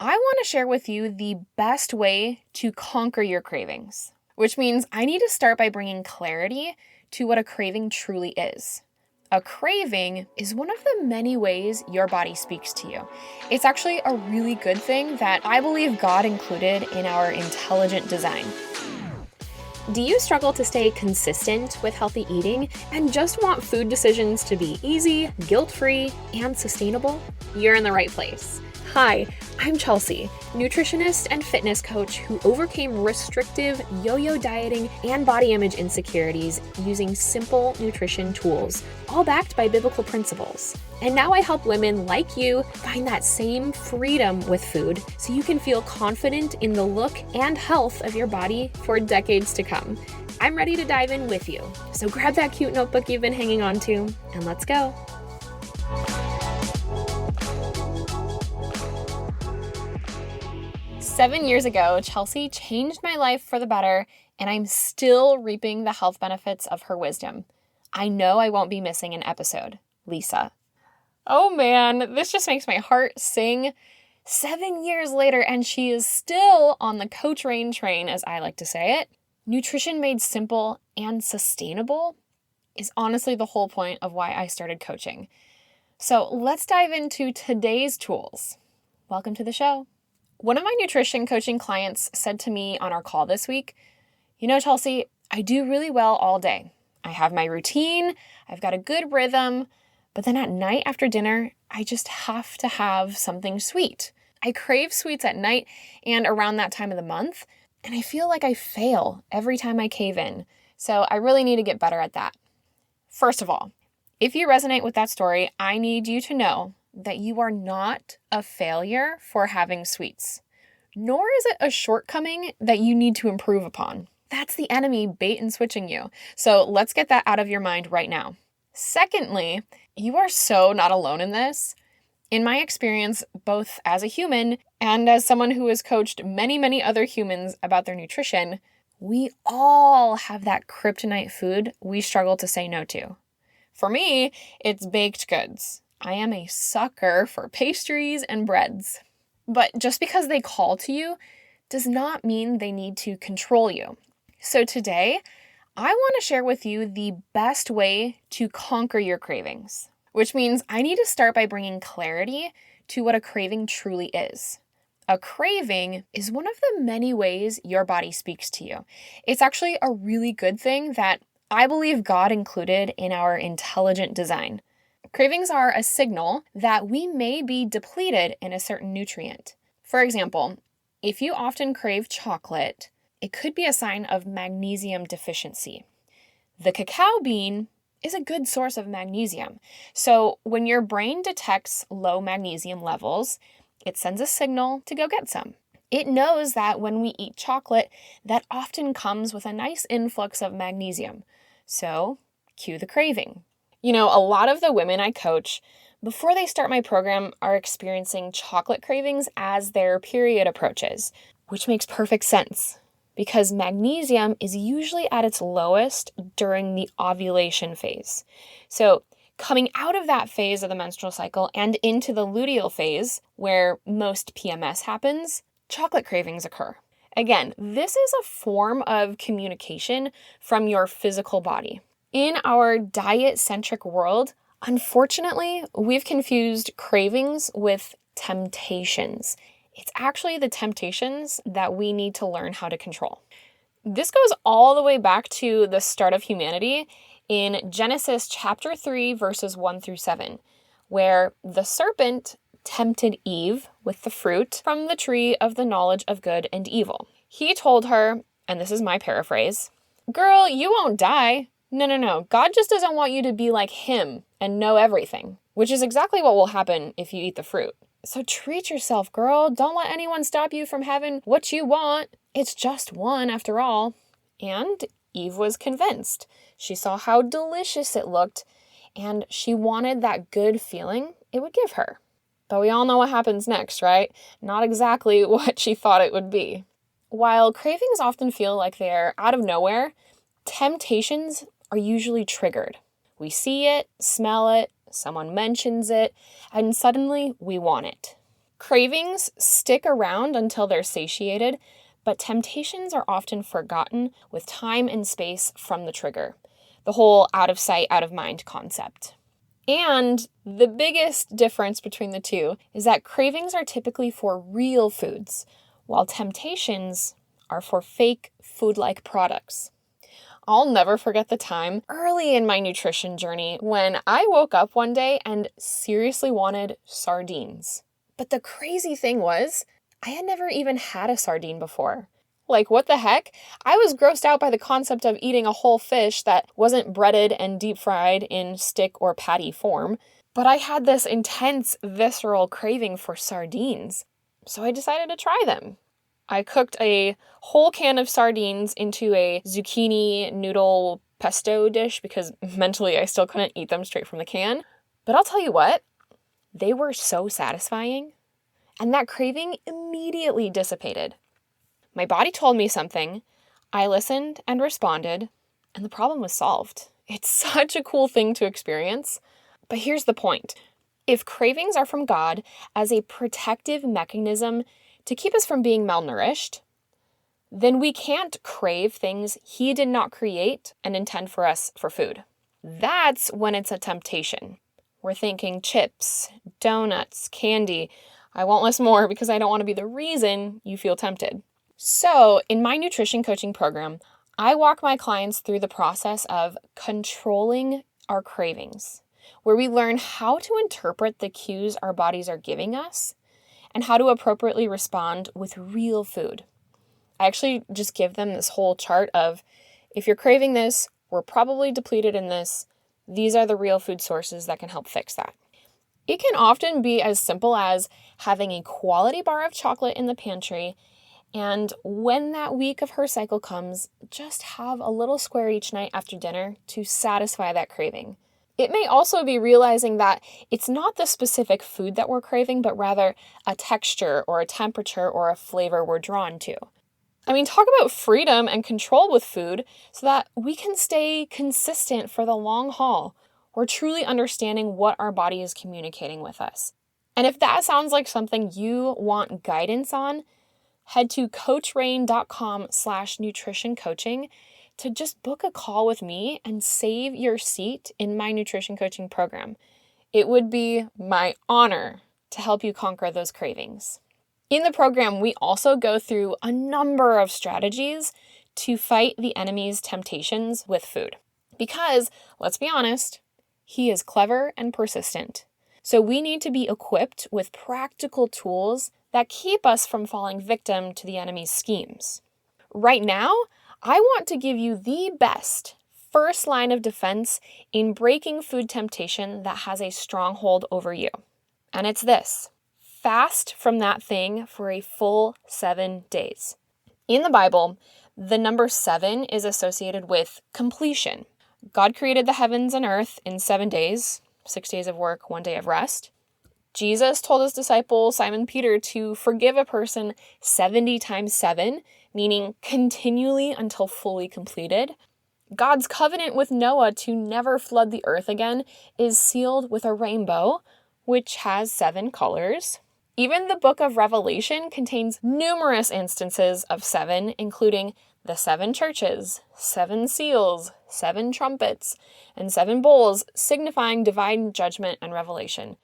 I want to share with you the best way to conquer your cravings, which means I need to start by bringing clarity to what a craving truly is. A craving is one of the many ways your body speaks to you. It's actually a really good thing that I believe God included in our intelligent design. Do you struggle to stay consistent with healthy eating and just want food decisions to be easy, guilt-free, and sustainable? You're in the right place. Hi, I'm Chelsea, nutritionist and fitness coach who overcame restrictive yo-yo dieting and body image insecurities using simple nutrition tools, all backed by biblical principles. And now I help women like you find that same freedom with food so you can feel confident in the look and health of your body for decades to come. I'm ready to dive in with you. So grab that cute notebook you've been hanging on to and let's go. Seven years ago, Chelsea changed my life for the better, and I'm still reaping the health benefits of her wisdom. I know I won't be missing an episode. Lisa. Oh man, this just makes my heart sing. 7 years later, and she is still on the Coach Rain train, as I like to say it. Nutrition made simple and sustainable is honestly the whole point of why I started coaching. So let's dive into today's tools. Welcome to the show. One of my nutrition coaching clients said to me on our call this week, Chelsea, I do really well all day. I have my routine, I've got a good rhythm, but then at night after dinner, I just have to have something sweet. I crave sweets at night and around that time of the month, and I feel like I fail every time I cave in. So I really need to get better at that. First of all, if you resonate with that story, I need you to know that you are not a failure for having sweets, nor is it a shortcoming that you need to improve upon. That's the enemy bait and switching you. So let's get that out of your mind right now. Secondly, you are so not alone in this. In my experience, both as a human and as someone who has coached many, many other humans about their nutrition, we all have that kryptonite food we struggle to say no to. For me, it's baked goods. I am a sucker for pastries and breads. But just because they call to you does not mean they need to control you. So today, I want to share with you the best way to conquer your cravings, which means I need to start by bringing clarity to what a craving truly is. A craving is one of the many ways your body speaks to you. It's actually a really good thing that I believe God included in our intelligent design. Cravings are a signal that we may be depleted in a certain nutrient. For example, if you often crave chocolate, it could be a sign of magnesium deficiency. The cacao bean is a good source of magnesium. So when your brain detects low magnesium levels, it sends a signal to go get some. It knows that when we eat chocolate, that often comes with a nice influx of magnesium. So cue the craving. A lot of the women I coach, before they start my program, are experiencing chocolate cravings as their period approaches, which makes perfect sense because magnesium is usually at its lowest during the ovulation phase. So coming out of that phase of the menstrual cycle and into the luteal phase, where most PMS happens, chocolate cravings occur. Again, this is a form of communication from your physical body. In our diet-centric world, unfortunately, we've confused cravings with temptations. It's actually the temptations that we need to learn how to control. This goes all the way back to the start of humanity in Genesis chapter 3, verses 1 through 7, where the serpent tempted Eve with the fruit from the tree of the knowledge of good and evil. He told her, and this is my paraphrase, "Girl, you won't die. No. God just doesn't want you to be like him and know everything," which is exactly what will happen if you eat the fruit. So treat yourself, girl. Don't let anyone stop you from having what you want. It's just one after all. And Eve was convinced. She saw how delicious it looked, and she wanted that good feeling it would give her. But we all know what happens next, right? Not exactly what she thought it would be. While cravings often feel like they're out of nowhere, temptations are usually triggered. We see it, smell it, someone mentions it, and suddenly we want it. Cravings stick around until they're satiated, but temptations are often forgotten with time and space from the trigger. The whole out of sight, out of mind concept. And the biggest difference between the two is that cravings are typically for real foods, while temptations are for fake food-like products. I'll never forget the time early in my nutrition journey when I woke up one day and seriously wanted sardines. But the crazy thing was, I had never even had a sardine before. Like, what the heck? I was grossed out by the concept of eating a whole fish that wasn't breaded and deep fried in stick or patty form, but I had this intense, visceral craving for sardines. So I decided to try them. I cooked a whole can of sardines into a zucchini noodle pesto dish because mentally I still couldn't eat them straight from the can. But I'll tell you what, they were so satisfying, and that craving immediately dissipated. My body told me something, I listened and responded, and the problem was solved. It's such a cool thing to experience. But here's the point. If cravings are from God as a protective mechanism to keep us from being malnourished, then we can't crave things He did not create and intend for us for food. That's when it's a temptation. We're thinking chips, donuts, candy. I won't list more because I don't want to be the reason you feel tempted. So, in my nutrition coaching program, I walk my clients through the process of controlling our cravings, where we learn how to interpret the cues our bodies are giving us and how to appropriately respond with real food. I actually just give them this whole chart of, if you're craving this, we're probably depleted in this. These are the real food sources that can help fix that. It can often be as simple as having a quality bar of chocolate in the pantry, and when that week of her cycle comes, just have a little square each night after dinner to satisfy that craving. It may also be realizing that it's not the specific food that we're craving, but rather a texture or a temperature or a flavor we're drawn to. I mean, talk about freedom and control with food so that we can stay consistent for the long haul. We're truly understanding what our body is communicating with us. And if that sounds like something you want guidance on, head to coachrain.com/nutrition coaching to just book a call with me and save your seat in my nutrition coaching program. It would be my honor to help you conquer those cravings. In the program, we also go through a number of strategies to fight the enemy's temptations with food. Because, let's be honest, he is clever and persistent. So we need to be equipped with practical tools that keep us from falling victim to the enemy's schemes. Right now, I want to give you the best first line of defense in breaking food temptation that has a stronghold over you. And it's this: fast from that thing for a full 7 days. In the Bible, the number 7 is associated with completion. God created the heavens and earth in 7 days, 6 days of work, 1 day of rest. Jesus told his disciple, Simon Peter, to forgive a person 70 times 7, meaning continually until fully completed. God's covenant with Noah to never flood the earth again is sealed with a rainbow, which has 7 colors. Even the book of Revelation contains numerous instances of 7, including the 7 churches, 7 seals, 7 trumpets, and 7 bowls, signifying divine judgment and revelation.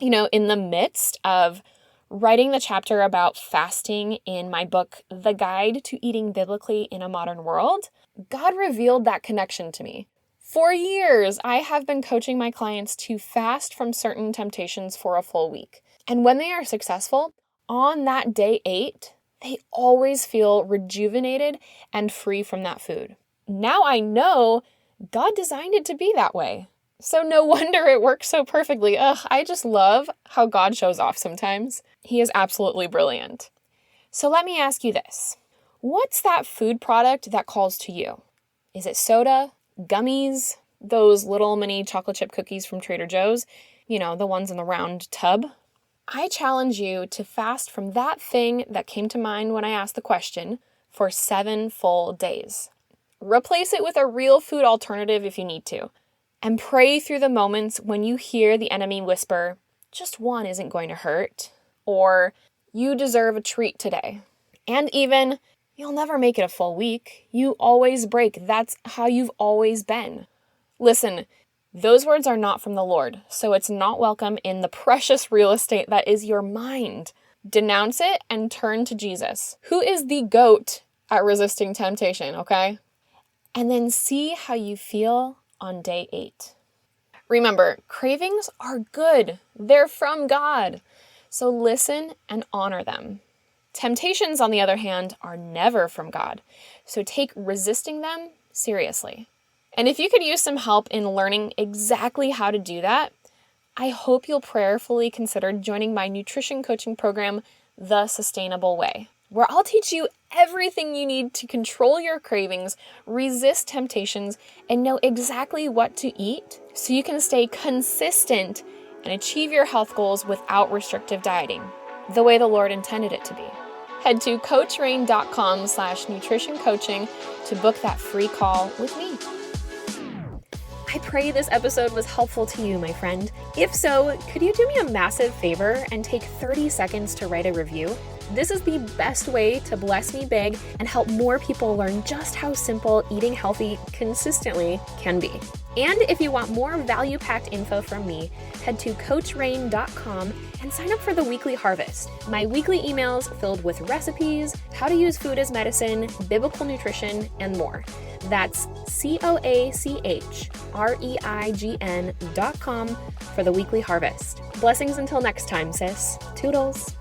You know, in the midst of writing the chapter about fasting in my book, The Guide to Eating Biblically in a Modern World, God revealed that connection to me. For years, I have been coaching my clients to fast from certain temptations for a full week. And when they are successful, on that day 8, they always feel rejuvenated and free from that food. Now I know God designed it to be that way. So no wonder it works so perfectly. I just love how God shows off sometimes. He is absolutely brilliant. So let me ask you this. What's that food product that calls to you? Is it soda, gummies, those little mini chocolate chip cookies from Trader Joe's? You know, the ones in the round tub? I challenge you to fast from that thing that came to mind when I asked the question for 7 full days. Replace it with a real food alternative if you need to. And pray through the moments when you hear the enemy whisper, just one isn't going to hurt, or you deserve a treat today. And even, you'll never make it a full week. You always break. That's how you've always been. Listen, those words are not from the Lord, so it's not welcome in the precious real estate that is your mind. Denounce it and turn to Jesus, who is the GOAT at resisting temptation, okay? And then see how you feel on day 8. Remember, cravings are good. They're from God. So listen and honor them. Temptations, on the other hand, are never from God. So take resisting them seriously. And if you could use some help in learning exactly how to do that, I hope you'll prayerfully consider joining my nutrition coaching program, The Sustainable Way, where I'll teach you everything you need to control your cravings, resist temptations, and know exactly what to eat so you can stay consistent and achieve your health goals without restrictive dieting, the way the Lord intended it to be. Head to coachrain.com/nutrition coaching to book that free call with me. I pray this episode was helpful to you, my friend. If so, could you do me a massive favor and take 30 seconds to write a review? This is the best way to bless me big and help more people learn just how simple eating healthy consistently can be. And if you want more value-packed info from me, head to coachrain.com and sign up for the weekly harvest, my weekly emails filled with recipes, how to use food as medicine, biblical nutrition, and more. That's coachreign.com for the weekly harvest. Blessings until next time, sis. Toodles.